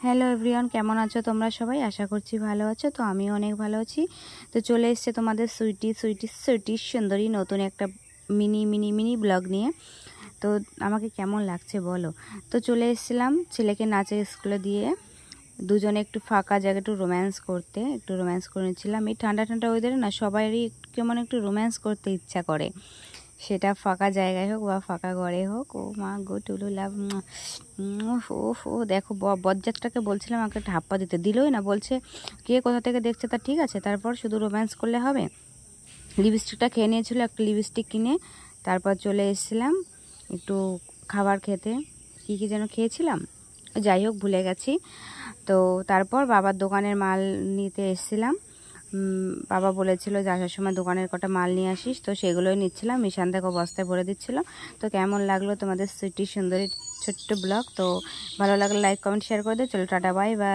Hello everyone, কেমন আছো তোমরা সবাই? আশা করছি ভালো আছো। তো আমিও অনেক ভালো আছি। তো চলে এসছে তোমাদের সুইটি সুন্দরী নতুন একটা মিনি মিনি মিনি ব্লগ নিয়ে। তো আমাকে কেমন লাগছে বলো। তো চলে এসেছিলাম ছেলেকে নাচের স্কুলে দিয়ে, দুজনে একটু ফাঁকা জায়গায় একটু রোম্যান্স করে নিচ্ছিলাম। এই ঠান্ডা ঠান্ডা ওয়েদারে না সবারই কেমন একটু রোম্যান্স করতে ইচ্ছা করে, সেটা ফাঁকা জায়গায় হোক বা ফাঁকা ঘরে হোক। ও মা গো টুলু লাভ। ও দেখো বজ্জাতটাকে বলছিলাম আমাকে একটা হাপ্পা দিতে, দিলই না। বলছে কে কোথা থেকে দেখছে তা ঠিক আছে, তারপর শুধু রোম্যান্স করলে হবে। লিপস্টিকটা খেয়ে নিয়েছিল, একটা লিপস্টিক কিনে তারপর চলে এসেছিলাম একটু খাবার খেতে। কী যেন খেয়েছিলাম, যাই হোক ভুলে গেছি। তো তারপর বাবার দোকানের মাল নিতে এসেছিলাম। বাবা বলেছিল যে আসার সময় দোকানের কটা মাল নিয়ে আসিস, তো সেগুলোই নিচ্ছিলাম। মিশান থেকে বস্তায় ভরে দিচ্ছিল। তো কেমন লাগলো তোমাদের সুইটি সুন্দরী ছোট্ট ব্লগ? তো ভালো লাগলে লাইক কমেন্ট শেয়ার করে দিও। চলো টাটা, বাই বাই।